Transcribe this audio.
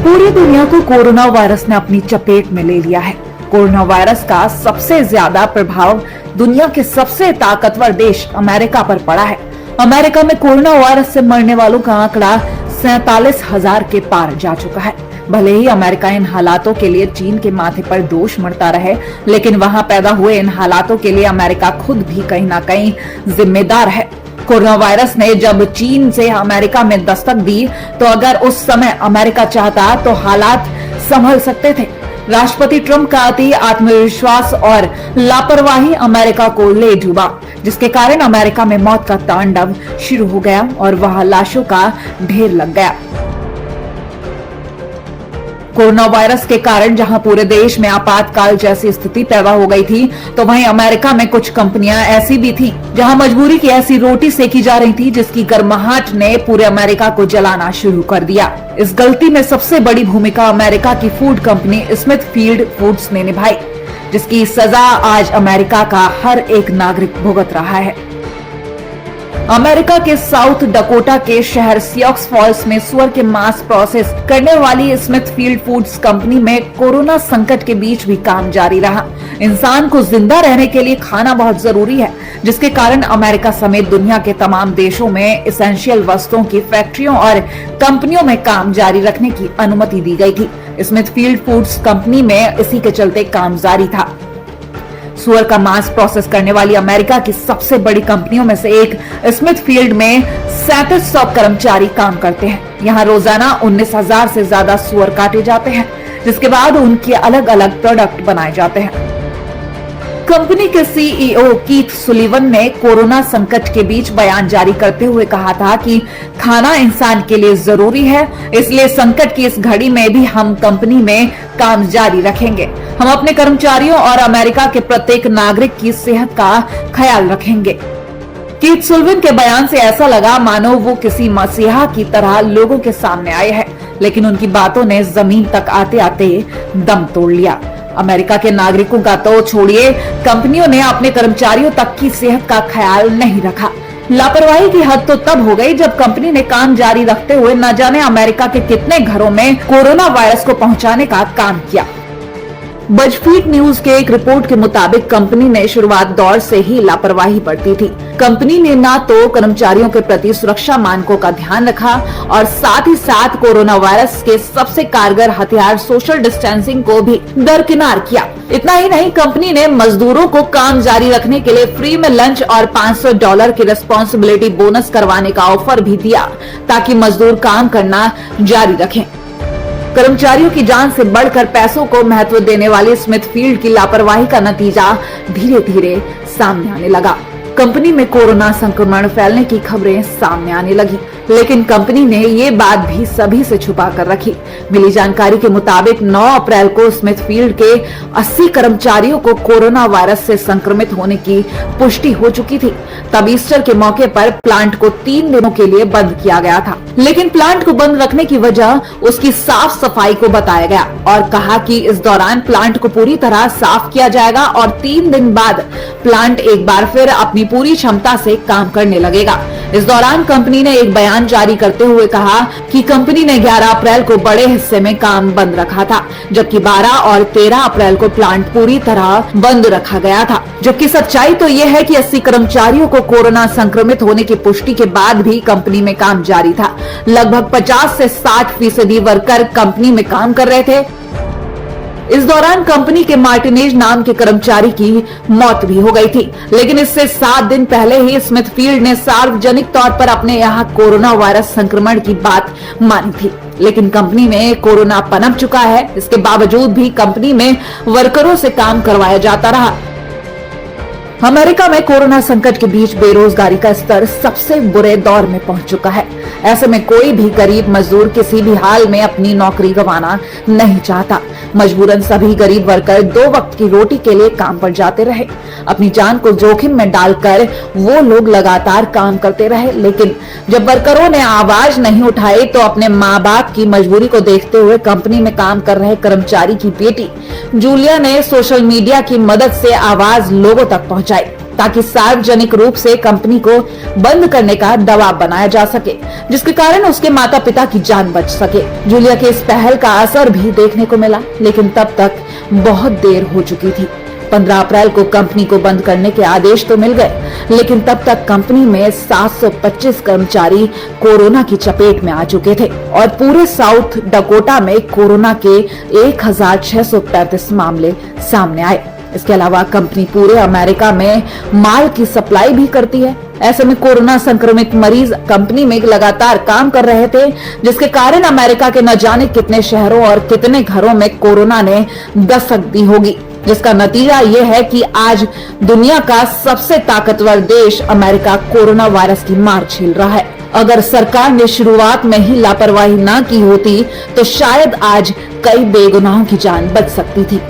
पूरी दुनिया को कोरोना वायरस ने अपनी चपेट में ले लिया है। कोरोना वायरस का सबसे ज्यादा प्रभाव दुनिया के सबसे ताकतवर देश अमेरिका पर पड़ा है। अमेरिका में कोरोना वायरस से मरने वालों का आंकड़ा 47,000 के पार जा चुका है। भले ही अमेरिका इन हालातों के लिए चीन के माथे पर दोष मढ़ता रहे, लेकिन वहां पैदा हुए इन हालातों के लिए अमेरिका खुद भी कहीं ना कहीं जिम्मेदार है। कोरोना वायरस ने जब चीन से अमेरिका में दस्तक दी, तो अगर उस समय अमेरिका चाहता तो हालात संभल सकते थे। राष्ट्रपति ट्रंप का अति आत्मविश्वास और लापरवाही अमेरिका को ले डूबा, जिसके कारण अमेरिका में मौत का तांडव शुरू हो गया और वहां लाशों का ढेर लग गया। कोरोना वायरस के कारण जहां पूरे देश में आपातकाल जैसी स्थिति पैदा हो गई थी, तो वहीं अमेरिका में कुछ कंपनियां ऐसी भी थीं जहां मजबूरी की ऐसी रोटी सेकी जा रही थी जिसकी गर्माहट ने पूरे अमेरिका को जलाना शुरू कर दिया। इस गलती में सबसे बड़ी भूमिका अमेरिका की फूड कंपनी स्मिथफील्ड फूड्स ने निभाई, जिसकी सजा आज अमेरिका का हर एक नागरिक भुगत रहा है। अमेरिका के साउथ डकोटा के शहर सियोक्स फॉल्स में सुअर के मांस प्रोसेस करने वाली स्मिथफील्ड फूड्स कंपनी में कोरोना संकट के बीच भी काम जारी रहा। इंसान को जिंदा रहने के लिए खाना बहुत जरूरी है, जिसके कारण अमेरिका समेत दुनिया के तमाम देशों में एसेंशियल वस्तुओं की फैक्ट्रियों और कंपनियों में काम जारी रखने की अनुमति दी गई थी। स्मिथफील्ड फूड्स कंपनी में इसी के चलते काम जारी था। सुअर का मांस प्रोसेस करने वाली अमेरिका की सबसे बड़ी कंपनियों में से एक स्मिथफील्ड में 3700 कर्मचारी काम करते हैं। यहाँ रोजाना 19,000 से ज्यादा सुअर काटे जाते हैं, जिसके बाद उनके अलग अलग प्रोडक्ट बनाए जाते हैं। कंपनी के सीईओ कीथ सुलिवन ने कोरोना संकट के बीच बयान जारी करते हुए कहा था कि खाना इंसान के लिए जरूरी है, इसलिए संकट की इस घड़ी में भी हम कंपनी में काम जारी रखेंगे। हम अपने कर्मचारियों और अमेरिका के प्रत्येक नागरिक की सेहत का ख्याल रखेंगे। कीथ सुलिवन के बयान से ऐसा लगा मानो वो किसी मसीहा की तरह लोगों के सामने आए हैं, लेकिन उनकी बातों ने जमीन तक आते आते दम तोड़ लिया। अमेरिका के नागरिकों का तो छोड़िए, कंपनियों ने अपने कर्मचारियों तक की सेहत का ख्याल नहीं रखा। लापरवाही की हद तो तब हो गई जब कंपनी ने काम जारी रखते हुए न जाने अमेरिका के कितने घरों में कोरोना वायरस को पहुंचाने का काम किया। बजफीड न्यूज के एक रिपोर्ट के मुताबिक कंपनी ने शुरुआत दौर से ही लापरवाही बरती थी। कंपनी ने न तो कर्मचारियों के प्रति सुरक्षा मानकों का ध्यान रखा और साथ ही साथ कोरोना वायरस के सबसे कारगर हथियार सोशल डिस्टेंसिंग को भी दरकिनार किया। इतना ही नहीं, कंपनी ने मजदूरों को काम जारी रखने के लिए फ्री में लंच और $500 की रिस्पॉन्सिबिलिटी बोनस करवाने का ऑफर भी दिया, ताकि मजदूर काम करना जारी रखें। कर्मचारियों की जान से बढ़कर पैसों को महत्व देने वाली स्मिथफील्ड की लापरवाही का नतीजा धीरे धीरे सामने आने लगा। कंपनी में कोरोना संक्रमण फैलने की खबरें सामने आने लगी, लेकिन कंपनी ने ये बात भी सभी से छुपा कर रखी। मिली जानकारी के मुताबिक 9 अप्रैल को स्मिथफील्ड के 80 कर्मचारियों को कोरोना वायरस से संक्रमित होने की पुष्टि हो चुकी थी। तब ईस्टर के मौके पर प्लांट को 3 दिनों के लिए बंद किया गया था, लेकिन प्लांट को बंद रखने की वजह उसकी साफ सफाई को बताया गया और कहा कि इस दौरान प्लांट को पूरी तरह साफ किया जाएगा और 3 दिन बाद प्लांट एक बार फिर अपनी पूरी क्षमता से काम करने लगेगा। इस दौरान कंपनी ने एक बयान जारी करते हुए कहा कि कंपनी ने 11 अप्रैल को बड़े हिस्से में काम बंद रखा था, जबकि 12 और 13 अप्रैल को प्लांट पूरी तरह बंद रखा गया था। जबकि सच्चाई तो ये है कि 80 कर्मचारियों को कोरोना संक्रमित होने की पुष्टि के बाद भी कंपनी में काम जारी था। लगभग 50 से 60% वर्कर कंपनी में काम कर रहे थे। इस दौरान कंपनी के मार्टिनेज नाम के कर्मचारी की मौत भी हो गई थी, लेकिन इससे 7 दिन पहले ही स्मिथफील्ड ने सार्वजनिक तौर पर अपने यहाँ कोरोना वायरस संक्रमण की बात मानी थी। लेकिन कंपनी में कोरोना पनप चुका है, इसके बावजूद भी कंपनी में वर्करों से काम करवाया जाता रहा। अमेरिका में कोरोना संकट के बीच बेरोजगारी का स्तर सबसे बुरे दौर में पहुंच चुका है। ऐसे में कोई भी गरीब मजदूर किसी भी हाल में अपनी नौकरी गंवाना नहीं चाहता। मजबूरन सभी गरीब वर्कर 2 वक्त की रोटी के लिए काम पर जाते रहे। अपनी जान को जोखिम में डालकर वो लोग लगातार काम करते रहे, लेकिन जब वर्करों ने आवाज नहीं उठाई तो अपने माँ बाप की मजबूरी को देखते हुए कंपनी में काम कर रहे कर्मचारी की बेटी जूलिया ने सोशल मीडिया की मदद से आवाज लोगों तक पहुंचाई। ताकि सार्वजनिक रूप से कंपनी को बंद करने का दबाव बनाया जा सके, जिसके कारण उसके माता पिता की जान बच सके। जूलिया के इस पहल का असर भी देखने को मिला, लेकिन तब तक बहुत देर हो चुकी थी। 15 अप्रैल को कंपनी को बंद करने के आदेश तो मिल गए, लेकिन तब तक कंपनी में 725 कर्मचारी कोरोना की चपेट में आ चुके थे और पूरे साउथ डकोटा में कोरोना के 1635 मामले सामने आए। इसके अलावा कंपनी पूरे अमेरिका में माल की सप्लाई भी करती है। ऐसे में कोरोना संक्रमित मरीज कंपनी में लगातार काम कर रहे थे, जिसके कारण अमेरिका के न जाने कितने शहरों और कितने घरों में कोरोना ने दस्तक दी होगी, जिसका नतीजा यह है कि आज दुनिया का सबसे ताकतवर देश अमेरिका कोरोना वायरस की मार झेल रहा है। अगर सरकार ने शुरुआत में ही लापरवाही न की होती तो शायद आज कई बेगुनाहों की जान बच सकती थी।